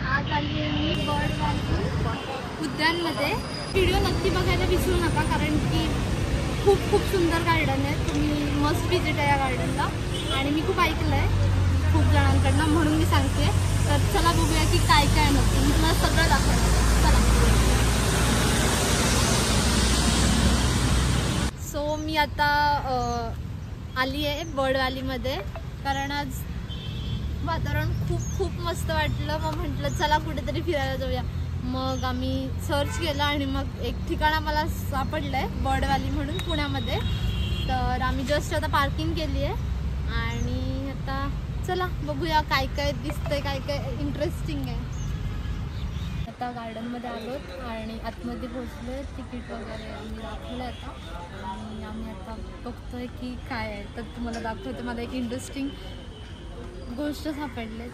आज आली आहे मी बर्ड व्हॅली उद्यानमध्ये. व्हिडिओ नक्की बघायला विसरू नका कारण की खूप सुंदर गार्डन आहे. तुम्ही मस्ट विजिट आहे या गार्डनला आणि मी खूप ऐकलं आहे खूप जणांकडनं, म्हणून मी सांगते. तर चला बघूया की काय काय नक्की. मी तुम्हाला सगळं दाखवणार. चला. सो मी आता आली आहे बर्ड व्हॅलीमध्ये कारण आज वातावरण खूप मस्त वाटलं. मग म्हटलं चला कुठेतरी फिरायला जाऊया. मग आम्ही सर्च केलं आणि मग एक ठिकाण आम्हाला सापडलं आहे बर्ड व्हॅली म्हणून पुण्यामध्ये. तर आम्ही जस्ट आता पार्किंग केली आहे आणि आता चला बघूया काय काय दिसतंय, काय काय इंटरेस्टिंग आहे. आता गार्डनमध्ये आलो आणि आतमध्ये पोहोचलो. तिकीट वगैरे आम्ही दाखवलं आता आणि आम्ही आता बघतोय की काय आहे. तर तुम्हाला दाखवते. मला एक इंटरेस्टिंग गोष्ट सापडले.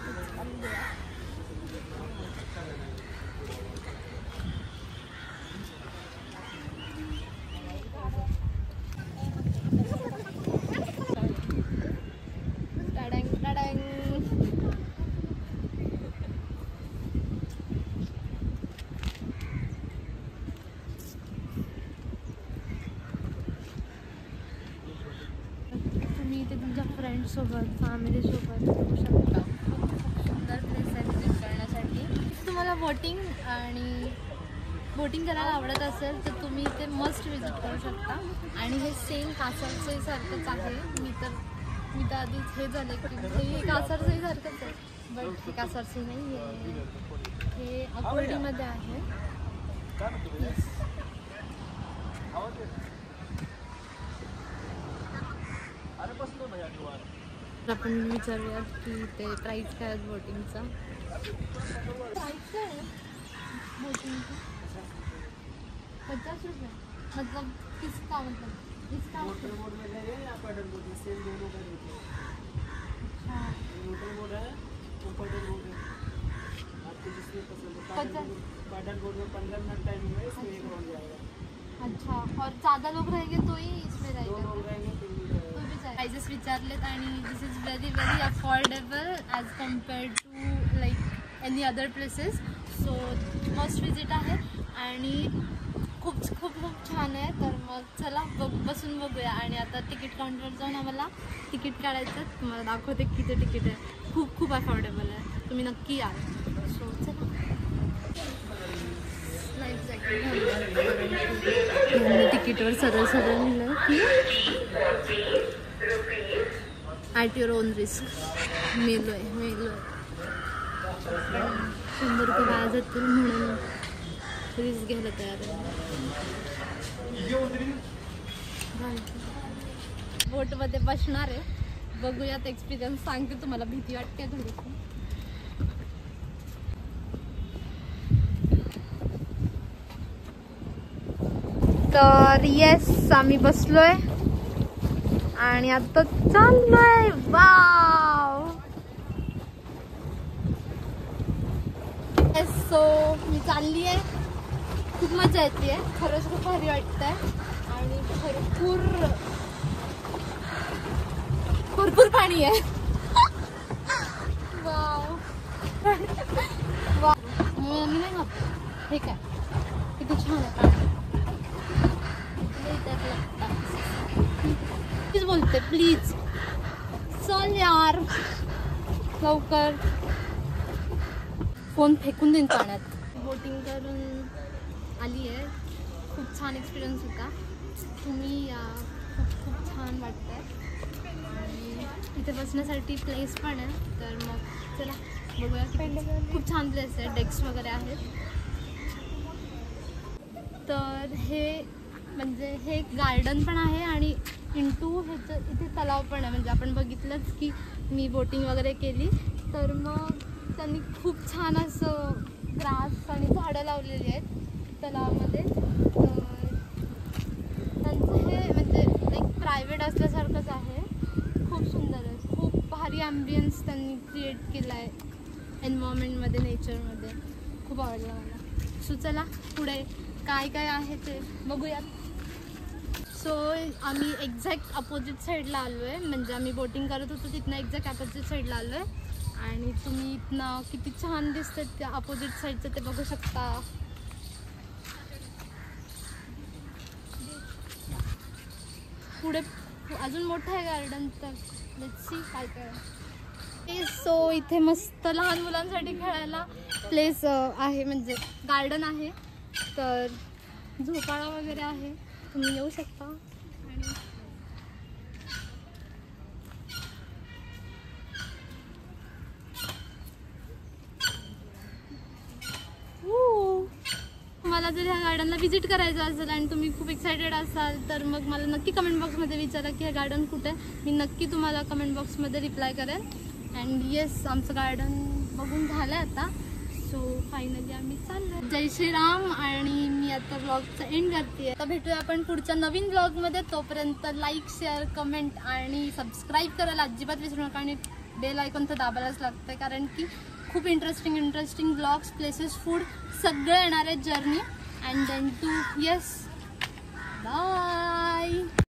तुम्ही इथे तुमच्या फ्रेंड्ससोबत फॅमिलीसोबत येऊ शकता. खूप सुंदर प्लेस आहे विजिट करण्यासाठी. तुम्हाला बोटिंग करायला आवडत असेल तर तुम्ही इथे मस्ट विजिट करू शकता. आणि हे सेम कासरसई सारखंच आहे. मी तर आधीच हे झालं की हे कासरसई सारखंच आहे बट हे कासरसई नाही आहे. हे अकोर्डीमध्ये आहे. येस. आपण विचारूया की ते प्राइस काय आहे बोटिंगचा. प्राइस काय आहे बोटिंगचा? 50 रुपये. मतलब किसका मतलब इसका मोड में ले या पैडल बोट में सेम दोनों का रेट है. हाँ मोटर बोट है वो पैडल बोट है. आपको जिसमें पसंद है. पैडल बोट में 15 मिनट टाइम है. इसमें एक राउंड जाएगा. अच्छा. और ज़्यादा लोग रहेंगे तो ही इसमें रहेगा. 2 लोग रहेंगे तो भी प्राइजेस विचारलेत आणि this is very affordable as compared to like any other places. So must visit आहे आणि खूप छान आहे. तर मग चला बसून बघूया. आणि आता तिकीट काउंटरवर जाऊन आम्हाला तिकीट काढायचं. तुम्हाला दाखवते किती तिकीट आहे. खूप अफोर्डेबल आहे. तुम्ही नक्की या. सो चला. लाईफ जॅकेट तिकीटवर सरळ लिहिलं की ॲट युअर ओन रिस्क. मेलोय 100 रुपये वाया जातील म्हणून रिस्क घ्यायला तयार आहे. बोटमध्ये बसणार आहे. बघूयात एक्सपिरियन्स सांगते तुम्हाला. भीती वाटते थोडीशी. तर येस आम्ही बसलोय आणि आता चाललोय. वाव. सो मी चालली आहे. खूप मजा येते. खरंच खूप भारी वाटतंय आणि भरपूर पाणी आहे. वाव. मी नाही खात. हे काय किती छान आहे पाणी. प्लीज बोलते प्लीज. चल यार लवकर. फोन फेकून देईन पाण्यात. बोटिंग करून आली आहे. खूप छान एक्सपिरियन्स होता. तुम्ही या. खूप छान वाटतंय आणि इथे बसण्यासाठी प्लेस पण आहे. तर मग चला बघूया. खूप छान प्लेस आहे. डेस्क वगैरे आहेत. तर हे गार्डन पण आहे आणि इथे तलाव पण आहे. म्हणजे आपण बघितलंच की मी बोटिंग वगैरे केली. तर मग त्यांनी खूप छान असं ग्रास आणि झाडं लावलेली आहेत तलावामध्ये. त्यांचं हे म्हणजे लाईक प्रायव्हेट असल्यासारखंच आहे. खूप सुंदर आहे. खूप भारी ॲम्बियन्स त्यांनी क्रिएट केला आहे एन्व्हायरमेंटमध्ये, नेचरमध्ये. खूप आवडलं मला. सो चला पुढे काय आहे ते बघूयात. सो आम्ही एक्झॅक्ट अपोजिट साईडला आलो आहे. म्हणजे आम्ही बोटिंग करत होतो तिथनं एक्झॅक्ट अपोजिट साईडला आलो आहे आणि तुम्ही इथनं किती छान दिसतात त्या अपोजिट साईडचं ते बघू शकता. पुढे अजून मोठं आहे गार्डन, तर लेट्स सी काय काय. सो इथे मस्त लहान मुलांसाठी खेळायला प्लेस आहे, म्हणजे गार्डन आहे. तर झोपाळा वगैरे आहे, तुम्ही येऊ शकता. आणि तुम्हाला जर ह्या गार्डनला व्हिजिट करायचं असेल आणि तुम्ही खूप एक्सायटेड असाल तर मग मला नक्की कमेंट बॉक्समध्ये विचारा की हे गार्डन कुठे आहे. मी नक्की तुम्हाला कमेंट बॉक्समध्ये रिप्लाय करेन. अँड येस, आमचं गार्डन बघून झालं आहे आता. सो फायनली आम्ही चाललो. जय श्रीराम. आणि मी आता ब्लॉगचा एंड करते. आता भेटूया आपण पुढच्या नवीन ब्लॉगमध्ये. तोपर्यंत लाईक, शेअर, कमेंट आणि सबस्क्राईब करायला अजिबात विसरू नका. आणि बेल आयकॉन तर दाबायलाच लागतं, कारण की खूप इंटरेस्टिंग ब्लॉग्स, प्लेसेस, फूड सगळं येणार आहे journey. And then to yes, bye.